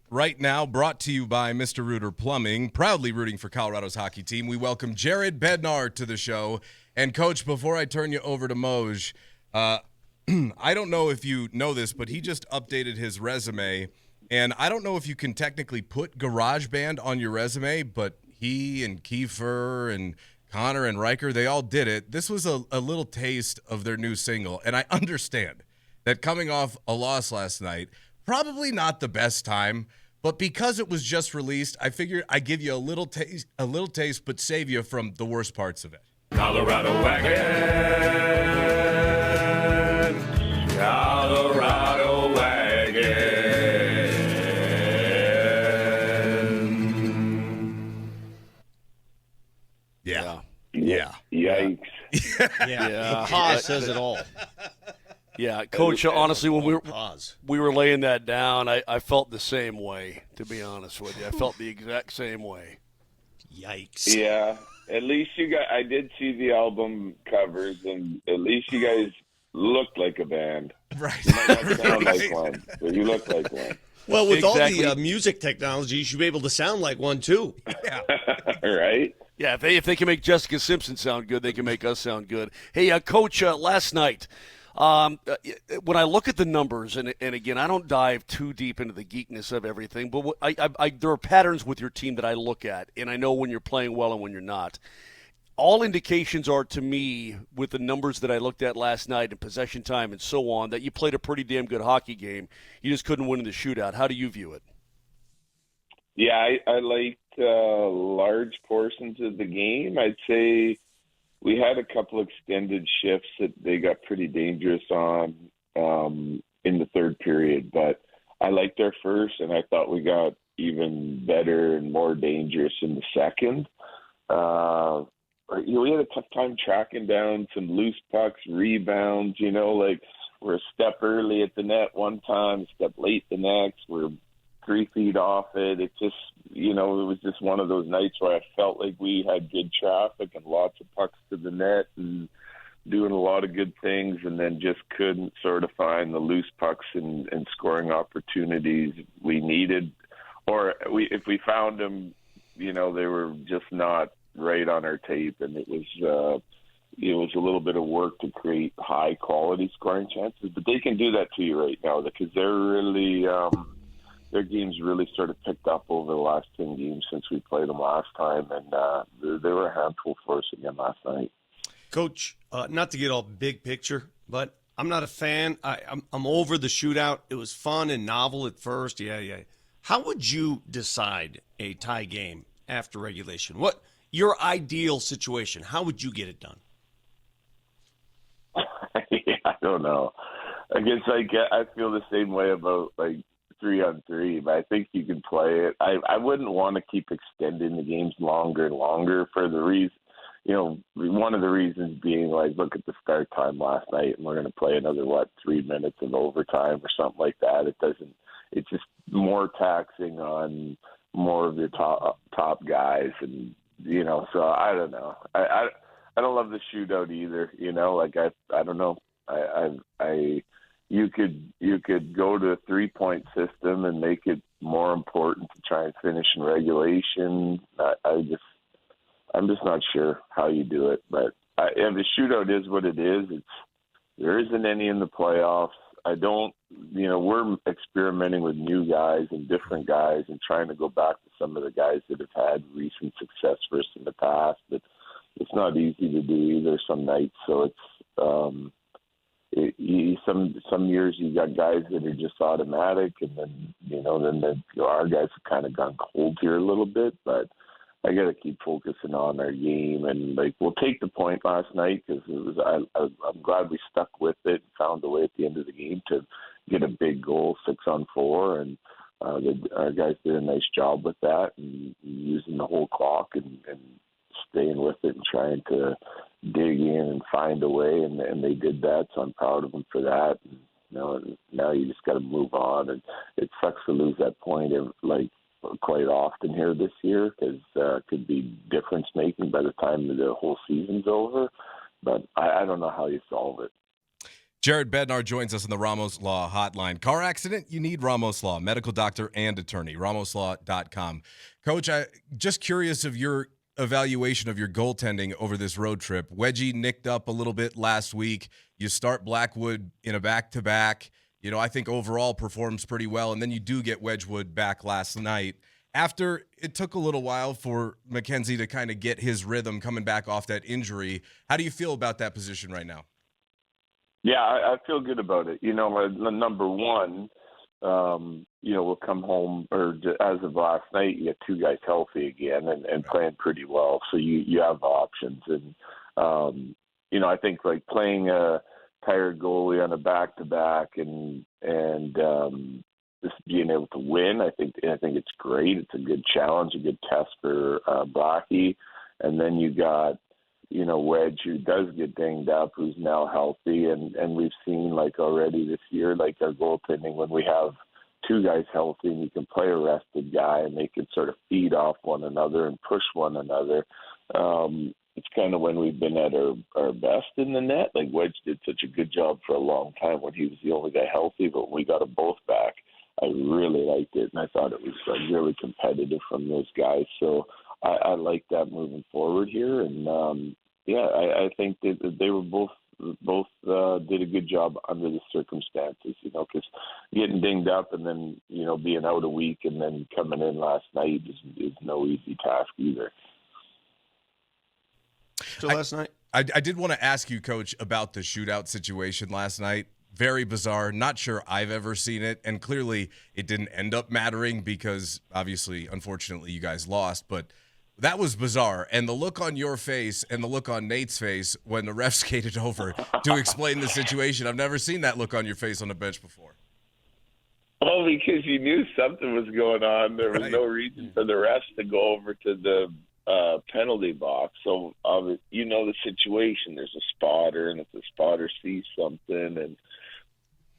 right now, brought to you by Mr. Rooter Plumbing, proudly rooting for Colorado's hockey team. We welcome Jared Bednar to the show. And, Coach, before I turn you over to Moj, I don't know if you know this, but he just updated his resume. And I don't know if you can technically put GarageBand on your resume, but he and Kiefer and Connor and Riker, they all did it. This was a little taste of their new single. And I understand that coming off a loss last night, probably not the best time, but because it was just released, I figured I'd give you a little taste, but save you from the worst parts of it. Colorado wagon, Colorado wagon. Yeah. Yikes. Yeah. Pause says it all. Yeah, Coach, honestly, when we were laying that down, I felt the same way, to be honest with you. I felt the exact same way. Yikes. Yeah. At least you guys, I did see the album covers, and at least you guys looked like a band. Right. You might not sound like one, but you look like one. Well, with Exactly. all the music technology, you should be able to sound like one, too. Yeah. Right? Yeah, if they can make Jessica Simpson sound good, they can make us sound good. Hey, Coach, last night, when I look at the numbers, and again, I don't dive too deep into the geekness of everything, but there are patterns with your team that I look at, and I know when you're playing well and when you're not. All indications are, to me, with the numbers that I looked at last night and possession time and so on, that you played a pretty damn good hockey game. You just couldn't win in the shootout. How do you view it? Yeah, I liked large portions of the game. I'd say we had a couple extended shifts that they got pretty dangerous on in the third period, but I liked our first, and I thought we got even better and more dangerous in the second. We had a tough time tracking down some loose pucks, rebounds, like we're a step early at the net one time, a step late the next. We're 3 feet off it. It just, it was just one of those nights where I felt like we had good traffic and lots of pucks to the net and doing a lot of good things, and then just couldn't sort of find the loose pucks and scoring opportunities we needed. Or if we found them, they were just not right on our tape, and it was a little bit of work to create high quality scoring chances. But they can do that to you right now because they're really their game's really sort of picked up over the last 10 games since we played them last time, and they were a handful for us again last night. Coach, not to get all big picture, but I'm not a fan. I'm over the shootout. It was fun and novel at first. Yeah. How would you decide a tie game after regulation? What your ideal situation? How would you get it done? I don't know. I guess I feel the same way about 3-on-3, but I think you can play it. I wouldn't want to keep extending the games longer and longer for the reason, one of the reasons being look at the start time last night, and we're going to play another 3 minutes of overtime or something like that. It's just more taxing on more of your top guys, and so I don't know. I don't love the shootout either. I don't know. You could go to a 3-point system and make it more important to try and finish in regulation. I'm just not sure how you do it. But and the shootout is what it is. There isn't any in the playoffs. We're experimenting with new guys and different guys and trying to go back to some of the guys that have had recent success for us in the past. But it's not easy to do either some nights. So it's some years you got guys that are just automatic, and then our guys have kind of gone cold here a little bit. But I got to keep focusing on our game, and we'll take the point last night because I'm glad we stuck with it and found a way at the end of the game to get a big goal, 6-on-4, and our guys did a nice job with that and using the whole clock and staying with it and trying to dig in and find a way, and they did that, so I'm proud of them for that. And, now you just got to move on, and it sucks to lose that point quite often here this year because it could be difference making by the time the whole season's over. But I don't know how you solve it. Jared Bednar joins us on the Ramos Law Hotline. Car accident? You need Ramos Law, medical doctor and attorney, ramoslaw.com. Coach, I just curious of your evaluation of your goaltending over this road trip. Wedgie nicked up a little bit last week. You start Blackwood in a back-to-back. You know, I think overall performs pretty well, and then you do get Wedgewood back last night. After it took a little while for McKenzie to kind of get his rhythm coming back off that injury, how do you feel about that position right now? Yeah, I feel good about it. You know, number one, you know, we'll come home, or as of last night, you get two guys healthy again and playing pretty well. So you have options. And, you know, I think like playing a tired goalie on a back-to-back and just being able to win, I think it's great. It's a good challenge, a good test for Blackie. And then you got, you know, Wedge, who does get dinged up, who's now healthy. And we've seen, like, already this year, like, our goaltending, when we have two guys healthy and you can play a rested guy and they can sort of feed off one another and push one another, it's kind of when we've been at our best in the net. Like, Wedge did such a good job for a long time when he was the only guy healthy, but when we got them both back, I really liked it, and I thought it was really competitive from those guys. So I like that moving forward here, and I think that they were both did a good job under the circumstances, you know, because getting dinged up and then, you know, being out a week and then coming in last night is no easy task either. So last night, I did want to ask you, Coach, about the shootout situation last night. Very bizarre. Not sure I've ever seen it, and clearly it didn't end up mattering because obviously, unfortunately, you guys lost, but that was bizarre. And the look on your face and the look on Nate's face when the ref skated over to explain the situation, I've never seen that look on your face on the bench before. Well, because you knew something was going on. There was no reason for the refs to go over to the penalty box. So, you know the situation. There's a spotter, and if the spotter sees something,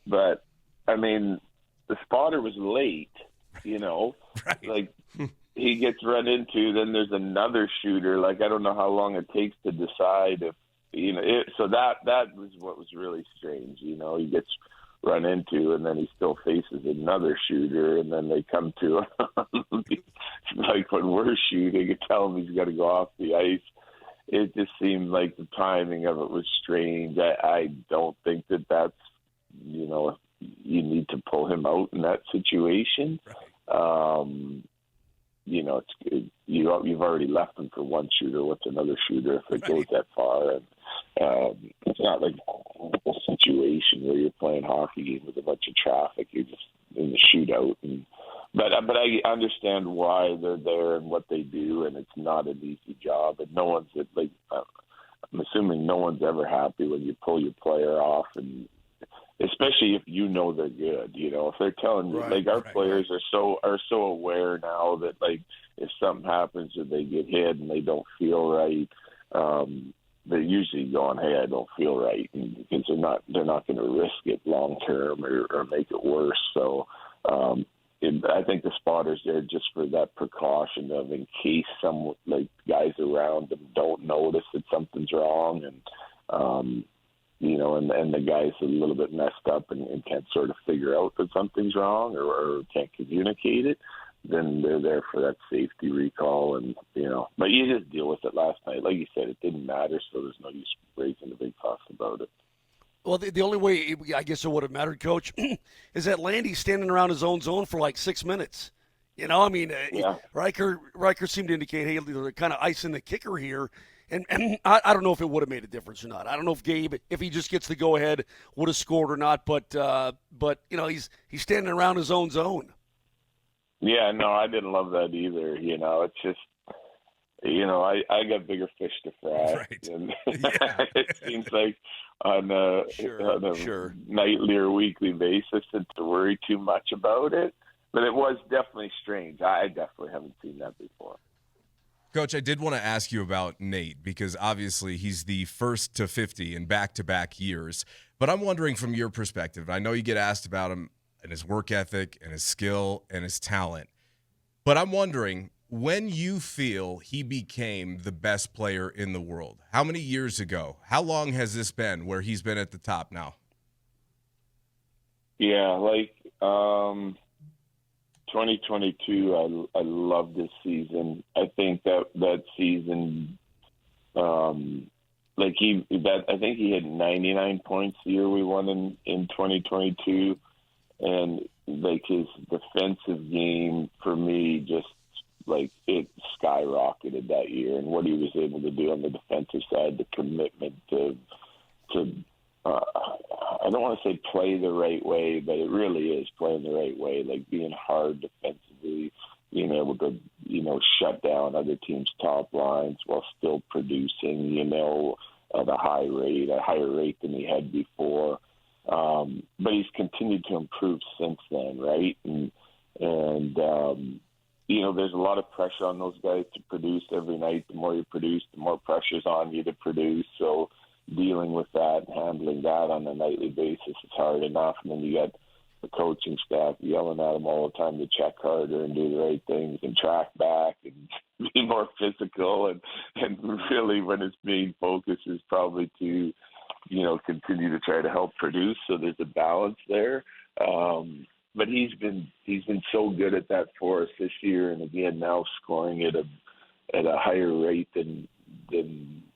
but, I mean, the spotter was late, you know. Like, he gets run into, then there's another shooter. Like, I don't know how long it takes to decide if, you know, so that was what was really strange. You know, he gets run into, and then he still faces another shooter, and then they come to him. Like, when we're shooting, you tell him he's got to go off the ice. It just seemed like the timing of it was strange. I don't think that's, you know, you need to pull him out in that situation. You know, you've already left him for one shooter. What's another shooter if it goes that far? And it's not like a situation where you're playing hockey game with a bunch of traffic. You're just in the shootout. But I understand why they're there and what they do, and it's not an easy job. And no one's like, I'm assuming no one's ever happy when you pull your player off, and especially if you know they're good. You know, if they're telling you, like, our players are so aware now that, like, if something happens or they get hit and they don't feel right, they're usually going, "Hey, I don't feel right," and because they're not going to risk it long term or make it worse. So I think the spotter's there just for that precaution of, in case some, like, guys around them don't notice that something's wrong, and you know, and the guy's a little bit messed up and can't sort of figure out that something's wrong or can't communicate it, then they're there for that safety recall. And, you know, but you just deal with it last night. Like you said, it didn't matter, so there's no use raising a big fuss about it. Well, the only way I guess it would have mattered, Coach, is that Landy's standing around his own zone for like 6 minutes. You know, I mean, Riker seemed to indicate, hey, they're kind of icing the kicker here. And I don't know if it would have made a difference or not. I don't know if Gabe, if he just gets the go-ahead, would have scored or not. But you know, he's standing around his own zone. Yeah, no, I didn't love that either. You know, it's just, you know, I got bigger fish to fry. Right. And it seems like on a nightly or weekly basis and to worry too much about it. But it was definitely strange. I definitely haven't seen that before. Coach, I did want to ask you about Nate because obviously he's the first to 50 in back-to-back years. But I'm wondering from your perspective, I know you get asked about him and his work ethic and his skill and his talent. But I'm wondering, when you feel he became the best player in the world, how many years ago? How long has this been where he's been at the top now? Yeah, like 2022, I love this season. I think that season, I think he had 99 points the year we won in 2022, and like his defensive game for me just like it skyrocketed that year, and what he was able to do on the defensive side, the commitment to I don't want to say play the right way, but it really is playing the right way, like being hard defensively, being able to, shut down other teams' top lines while still producing, at a higher rate than he had before. But he's continued to improve since then, right? And there's a lot of pressure on those guys to produce every night. The more you produce, the more pressure's on you to produce. So dealing with that and handling that on a nightly basis is hard enough. And then you got the coaching staff yelling at them all the time to check harder and do the right things and track back and be more physical. And really when his main focus is probably to, continue to try to help produce. So there's a balance there. But he's been so good at that for us this year, and again now scoring at a higher rate than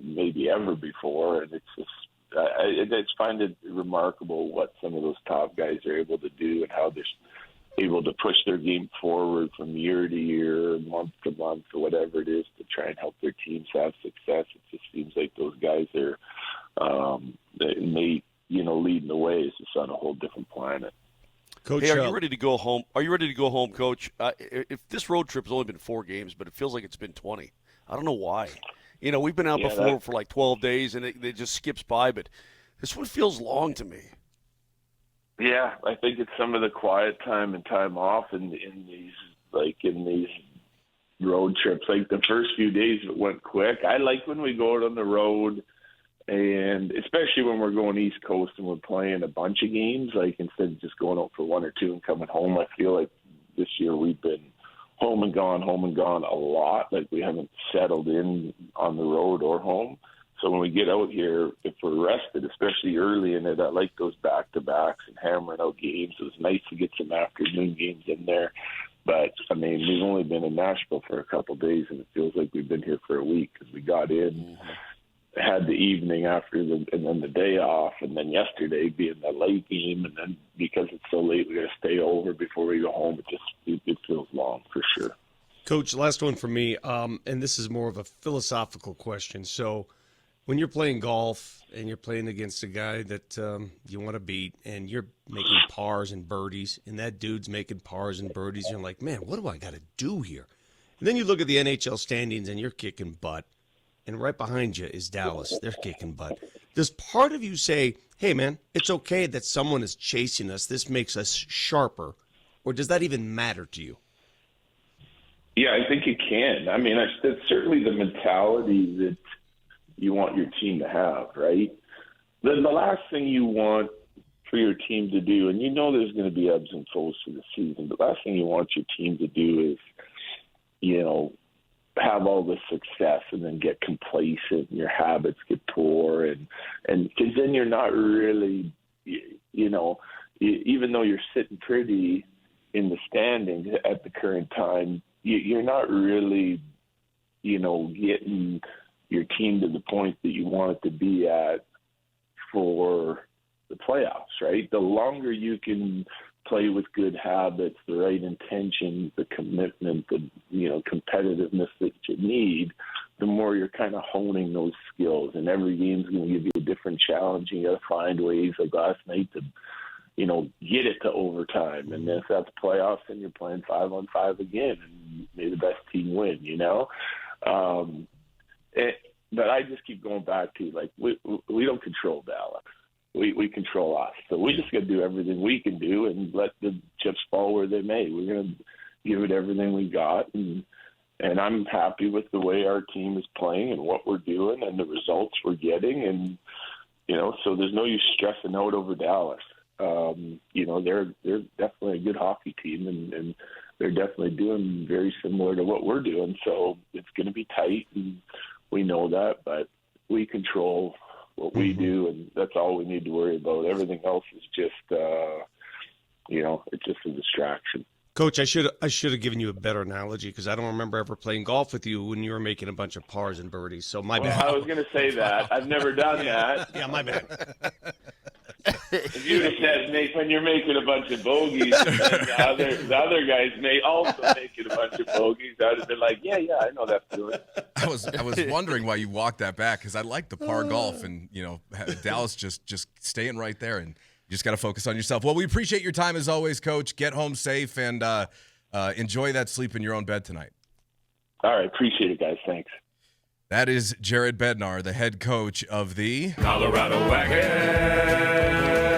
maybe ever before. And it's just I just find it remarkable what some of those top guys are able to do and how they're able to push their game forward from year to year, month to month, or whatever it is to try and help their teams have success. It just seems like those guys are leading the way. It's just on a whole different planet. Coach, hey, are you ready to go home? Are you ready to go home, Coach? If this road trip has only been 4 games, but it feels like it's been 20. I don't know why. We've been out before for like 12 days, and it just skips by. But this one feels long to me. Yeah, I think it's some of the quiet time and time off in these road trips. Like the first few days, it went quick. I like when we go out on the road. And especially when we're going East Coast and we're playing a bunch of games, like instead of just going out for 1 or 2 and coming home, I feel like this year we've been home and gone a lot. Like we haven't settled in on the road or home. So when we get out here, if we're rested, especially early in it, I like those back-to-backs and hammering out games. It was nice to get some afternoon games in there. But, we've only been in Nashville for a couple of days, and it feels like we've been here for a week because we got in, had the evening after and then the day off, and then yesterday being the late game, and then because it's so late, we got to stay over before we go home. It feels long for sure. Coach, last one for me, and this is more of a philosophical question. So when you're playing golf and you're playing against a guy that you want to beat, and you're making pars and birdies, and that dude's making pars and birdies, you're like, man, what do I got to do here? And then you look at the NHL standings and you're kicking butt. And right behind you is Dallas. They're kicking butt. Does part of you say, hey, man, it's okay that someone is chasing us. This makes us sharper. Or does that even matter to you? Yeah, I think it can. That's certainly the mentality that you want your team to have, right? The last thing you want for your team to do, and there's going to be ebbs and flows through the season, but the last thing you want your team to do is, have all the success and then get complacent and your habits get poor and because then you're not really, even though you're sitting pretty in the standings at the current time, you're not really, getting your team to the point that you want it to be at for the playoffs, right? The longer you can play with good habits, the right intention, the commitment, the competitiveness that you need, the more you're kind of honing those skills. And every game's going to give you a different challenge. You got to find ways, like last night, to get it to overtime. And if that's playoffs, then you're playing 5-on-5 again, and may the best team win. But I just keep going back to we don't control Dallas. We control us. So we just got to do everything we can do and let the chips fall where they may. We're going to give it everything we got. And I'm happy with the way our team is playing and what we're doing and the results we're getting. And, so there's no use stressing out over Dallas. They're definitely a good hockey team and they're definitely doing very similar to what we're doing. So it's going to be tight and we know that, but we control what we do, and that's all we need to worry about. Everything else is just it's just a distraction. Coach, I should have given you a better analogy because I don't remember ever playing golf with you when you were making a bunch of pars and birdies. So my bad. I was going to say that. I've never done that. Yeah, my bad. If you'd have said, Nate, when you're making a bunch of bogeys, and the other guys may also making a bunch of bogeys, I'd have been like, yeah, I know that feeling. I was wondering why you walked that back because I like the par golf and Dallas just staying right there, and you just got to focus on yourself. Well, we appreciate your time as always, Coach. Get home safe and enjoy that sleep in your own bed tonight. All right, appreciate it, guys. Thanks. That is Jared Bednar, the head coach of the Colorado Wagon.